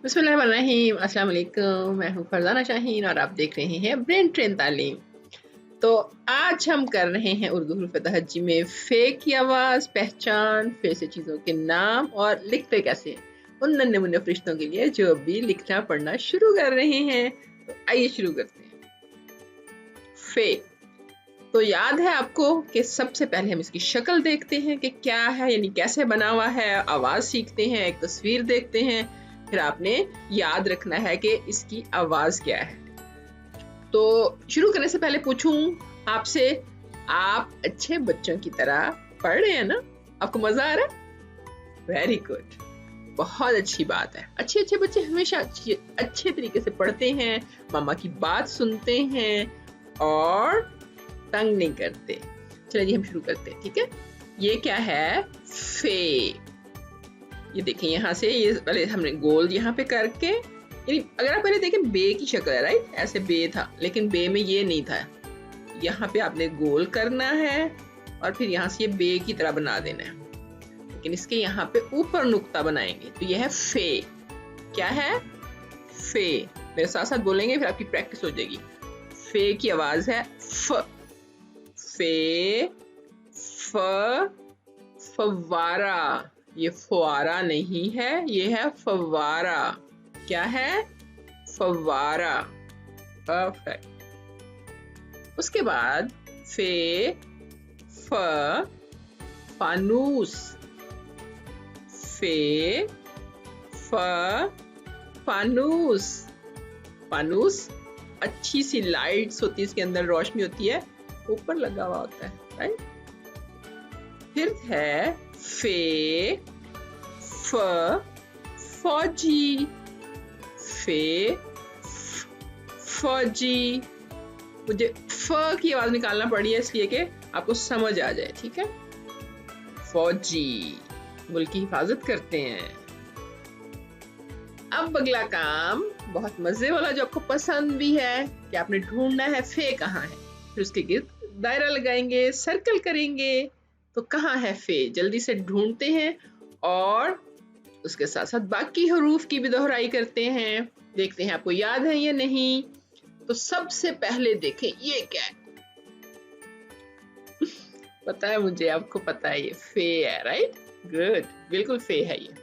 बिस्मिल्लाहिर्रहमानिर्रहीम। अस्सलाम वालेकुम। मैं हूँ फरजाना शाहीन और आप देख रहे हैं ब्रेन ट्रेन तालीम। तो आज हम कर रहे हैं उर्दू हुरूफ तहज्जी में फ़े की आवाज़ पहचान, फ़े से चीज़ों के नाम और लिखते कैसे हैं उन नन्हे मुन्ने फरिश्तों के लिए जो अभी लिखना पढ़ना शुरू कर रहे हैं। तो आइए शुरू करते हैं। फ़े तो याद है आपको कि सबसे पहले हम इसकी शक्ल देखते हैं कि क्या है, यानी कैसे बना हुआ है। आवाज़ सीखते हैं, एक तस्वीर देखते हैं, फिर आपने याद रखना है कि इसकी आवाज़ क्या है। तो शुरू करने से पहले पूछूं आपसे, आप अच्छे बच्चों की तरह पढ़ रहे हैं ना? आपको मज़ा आ रहा है? वेरी गुड, बहुत अच्छी बात है। अच्छे बच्चे हमेशा अच्छे तरीके से पढ़ते हैं, मामा की बात सुनते हैं और तंग नहीं करते। चलिए हम शुरू करते हैं, ठीक है? ये क्या है? फे। ये देखें, यहाँ से ये पहले हमने गोल यहाँ पे करके, यानी अगर आप पहले देखें बे की शक्ल है, राइट? ऐसे बे था, लेकिन बे में ये नहीं था। यहाँ पे आपने गोल करना है और फिर यहाँ से ये बे की तरह बना देना है, लेकिन इसके यहाँ पे ऊपर नुक्ता बनाएंगे। तो ये है फे। क्या है? फे। मेरे साथ साथ बोलेंगे, फिर आपकी प्रैक्टिस हो जाएगी। फे की आवाज है फ। फे, फ, फवारा। ये फवारा नहीं है, ये है फवारा। क्या है? फवारा। परफेक्ट। उसके बाद फे, फ, फानूस। फे, फ, फानूस। फानूस अच्छी सी लाइट्स होती है, इसके अंदर रोशनी होती है, ऊपर लगा हुआ होता है, राइट? फिर है फे, फ, फौजी। फे, फौजी। मुझे फ की आवाज निकालना पड़ी है इसलिए कि आपको समझ आ जाए, ठीक है? फौजी, मुल्क की हिफाजत करते हैं। अब अगला काम बहुत मजे वाला, जो आपको पसंद भी है, कि आपने ढूंढना है फे कहाँ है। फिर उसके गिर्द दायरा लगाएंगे, सर्कल करेंगे। तो कहाँ है फे? जल्दी से ढूंढते हैं और उसके साथ साथ बाकी हरूफ की भी दोहराई करते हैं, देखते हैं आपको याद है या नहीं। तो सबसे पहले देखें ये क्या है। पता है मुझे, आपको पता है ये फे है, राइट? गुड, बिल्कुल फे है ये।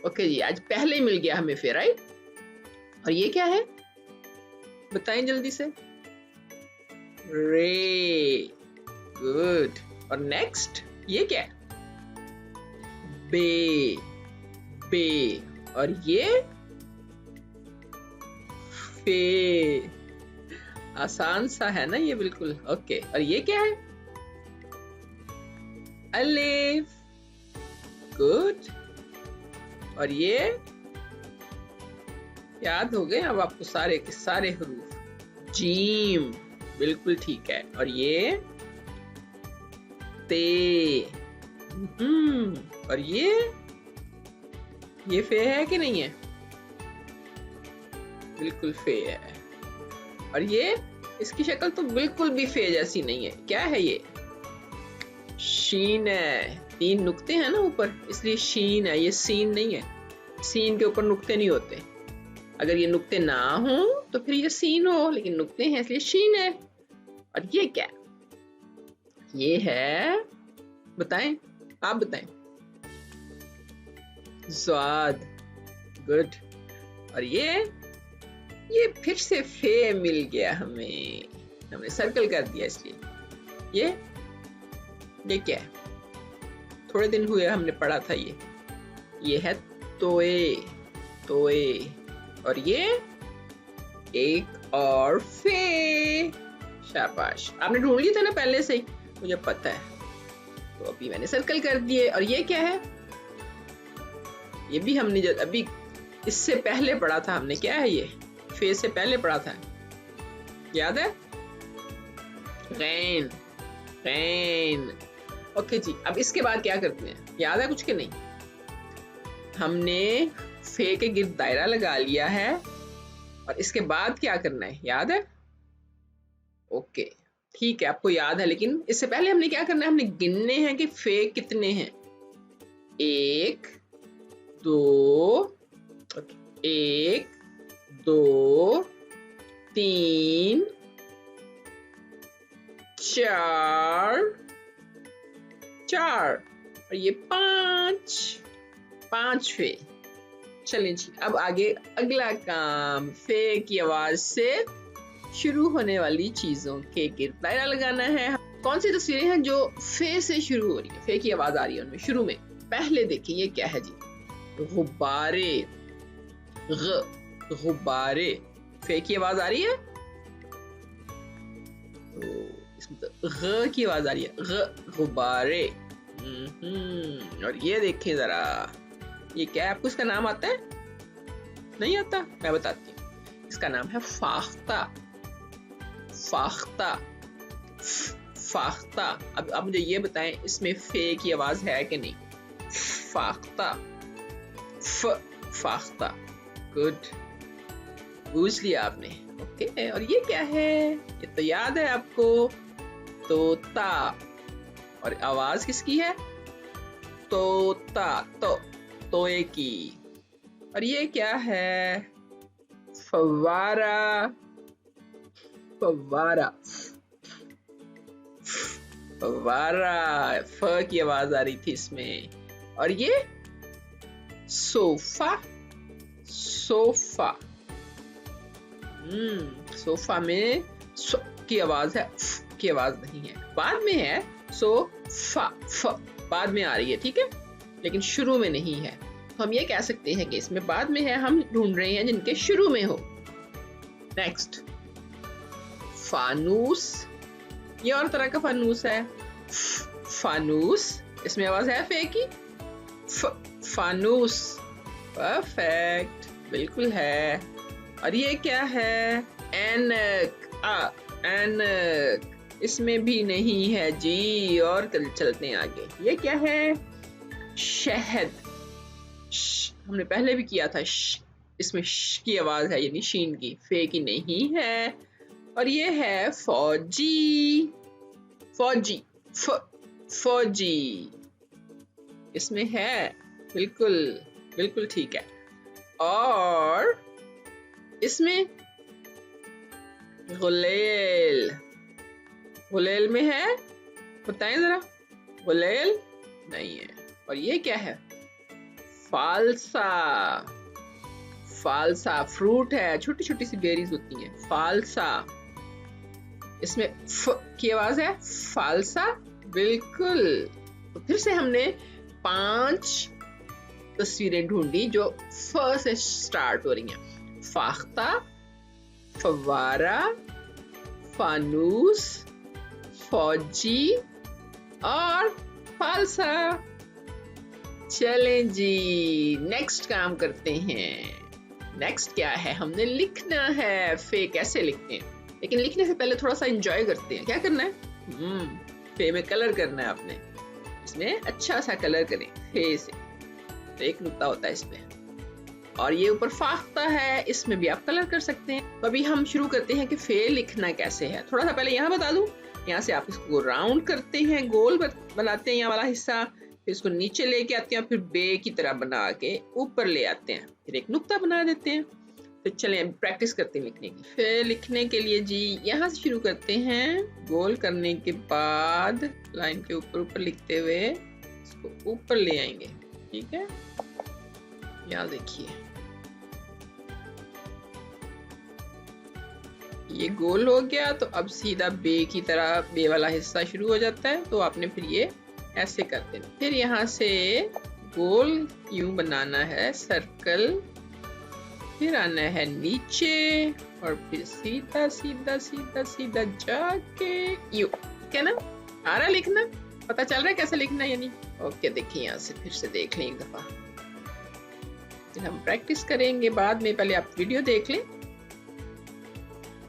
ओके जी, आज पहले मिल गया हमें फे, राइट? और ये क्या है बताएं जल्दी से। रे। गुड। और नेक्स्ट ये क्या है? बे। बे। और ये फे। आसान सा है ना ये, बिल्कुल। ओके, और ये क्या है? अलिफ। गुड। और ये याद हो गए अब आपको सारे के सारे हरूफ। जीम, बिल्कुल ठीक है। और ये ते। और ये फे है कि नहीं है? बिल्कुल फे है। और ये इसकी शक्ल तो बिल्कुल भी फे जैसी नहीं है। क्या है ये? शीन है। 3 नुक्ते हैं ना ऊपर, इसलिए शीन है, ये सीन नहीं है। सीन के ऊपर नुक्ते नहीं होते। अगर ये नुक्ते ना हो तो फिर ये सीन हो, लेकिन नुक्ते हैं इसलिए शीन है। और ये क्या? ये है, बताएं, आप बताएं। ज़ाद। गुड। और ये फिर से फे मिल गया हमें, हमने सर्कल कर दिया इसलिए। ये क्या है? थोड़े दिन हुए हमने पढ़ा था ये है तोए। तोए। और ये एक और फे। शाबाश, आपने ढूंढ लिया था ना पहले से ही, मुझे पता है। तो अभी मैंने सर्कल कर दिए। और ये क्या है? ये भी हमने अभी इससे पहले पढ़ा था हमने। क्या है ये? फे से पहले पढ़ा था, याद है? गैन। गैन। ओके जी, अब इसके बाद क्या करते हैं, याद है कुछ के नहीं? हमने फे के गिर्द दायरा लगा लिया है और इसके बाद क्या करना है, याद है? ओके, ठीक है, आपको याद है, लेकिन इससे पहले हमने क्या करना है, हमने गिनने हैं कि फे कितने हैं। 1 2 1 2 3 4 4 और ये 5 फे। चलें जी, अब आगे अगला काम, फे की आवाज से शुरू होने वाली चीजों के गिरदायरा लगाना है। कौन सी तस्वीरें हैं जो फे से शुरू हो रही है, फे की आवाज आ रही है उनमें शुरू में? पहले देखिए ये क्या है जी, गुब्बारे, गुब्बारे, फे की आवाज आ रही है, तो इसमें तो ग की आवाज आ रही है, गुब्बारे। और ये देखिए जरा, ये क्या है, आपको इसका नाम आता है? नहीं आता? मैं बताती हूँ, इसका नाम है फाख्ता। फाख्ता, फाख्ता। अब आप मुझे ये बताएं, इसमें फे की आवाज है कि नहीं? फाख्ता, फाख्ता। गुड, पूछ लिया आपने। ओके, और ये क्या है? ये तो याद है आपको, तोता। और आवाज किसकी है? तोता, तोए की। और ये क्या है? फव्वारा, फव्वारा, फव्वारा। फ की आवाज आ रही थी इसमें। और ये सोफा, सोफा। सोफा में सो की आवाज है, फ की आवाज नहीं है, बाद में है। सोफा, फ बाद में आ रही है, ठीक है, लेकिन शुरू में नहीं है। तो हम ये कह सकते हैं कि इसमें बाद में है, हम ढूंढ रहे हैं जिनके शुरू में हो। नेक्स्ट, फानूस। ये और तरह का फानूस है, फानूस। इसमें आवाज है फे की, फानूस। परफेक्ट, बिल्कुल है। और ये क्या है? ऐनक, ऐनक। इसमें भी नहीं है जी। और चलते हैं आगे। ये क्या है? शहद। हमने पहले भी किया था, इसमें श की आवाज है, यानी शीन की, फे की नहीं है। और ये है फौजी, फौजी, फौजी। इसमें है, बिल्कुल बिल्कुल ठीक है। और इसमें गुलेल, गुलेल में है, बताएं जरा। गुलेल नहीं है। और ये क्या है? फालसा, फालसा फ्रूट है, छोटी छोटी सी बेरीज होती हैं, फालसा। इसमें फ की आवाज है, फालसा, बिल्कुल। तो फिर से हमने 5 तस्वीरें ढूंढी जो फ से स्टार्ट हो रही हैं। फाख्ता, फव्वारा, फानूस, फौजी और फालसा। चलें जी, नेक्स्ट काम करते हैं। नेक्स्ट क्या है? हमने लिखना है फे कैसे लिखते हैं, लेकिन लिखने से पहले थोड़ा सा एंजॉय करते हैं। क्या करना है? फे में कलर करना है आपने। इसमें अच्छा सा कलर करें फे से, तो एक नुक्ता होता है इसमें। और ये ऊपर फाख्ता है, इसमें भी आप कलर कर सकते हैं। तो अभी हम शुरू करते हैं कि फे लिखना कैसे है। थोड़ा सा पहले यहाँ बता दूं, यहाँ से आप इसको राउंड करते हैं, गोल बनाते हैं यहाँ वाला हिस्सा, फिर इसको नीचे लेके आते हैं, फिर बे की तरह बना के ऊपर ले आते हैं, फिर एक नुक्ता बना देते हैं। तो चलें प्रैक्टिस करते हैं लिखने की। फिर लिखने के लिए जी यहाँ से शुरू करते हैं, गोल करने के बाद लाइन के ऊपर ऊपर लिखते हुए इसको ऊपर ले आएंगे, ठीक है। यहाँ देखिए ये गोल हो गया, तो अब सीधा बे की तरह बे वाला हिस्सा शुरू हो जाता है। तो आपने फिर ये ऐसे कर देना, फिर यहाँ से गोल यूं बनाना है, सर्कल, फिर आना है नीचे और फिर सीधा सीधा सीधा सीधा जाके यू, ठीक है ना। आ रहा लिखना, पता चल रहा है कैसे लिखना है यानी। ओके, देखिए यहाँ से फिर से देख लें एक दफा, फिर हम प्रैक्टिस करेंगे बाद में। पहले आप वीडियो देख लें,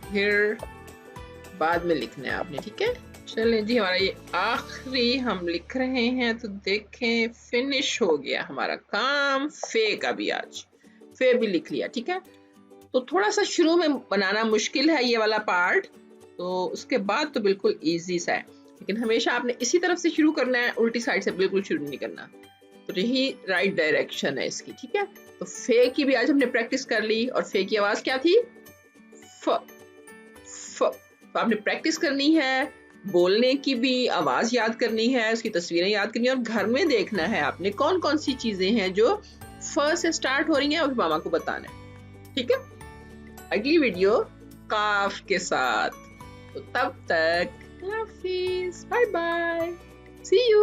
फिर बाद में लिखना है आपने, ठीक है। चलें जी, हमारा ये आखिरी हम लिख रहे हैं, तो देखें फिनिश हो गया हमारा काम फे का भी। आज फे भी लिख लिया, ठीक है। तो थोड़ा सा शुरू में बनाना मुश्किल है ये वाला पार्ट, तो उसके बाद तो बिल्कुल इजी सा है। लेकिन हमेशा आपने इसी तरफ से शुरू करना है, उल्टी साइड से बिल्कुल शुरू नहीं करना। तो यही राइट डायरेक्शन है इसकी, ठीक है। तो फे की भी आज हमने प्रैक्टिस कर ली, और फे की आवाज क्या थी? फ। फ। तो आपने प्रैक्टिस करनी है, बोलने की भी आवाज याद करनी है, उसकी तस्वीरें याद करनी है, और घर में देखना है आपने कौन कौन सी चीजें हैं जो फ से स्टार्ट हो रही हैं, और मामा को बताना है, ठीक है। अगली वीडियो काफ के साथ, तो तब तक हाफिज, बाय बाय, सी यू।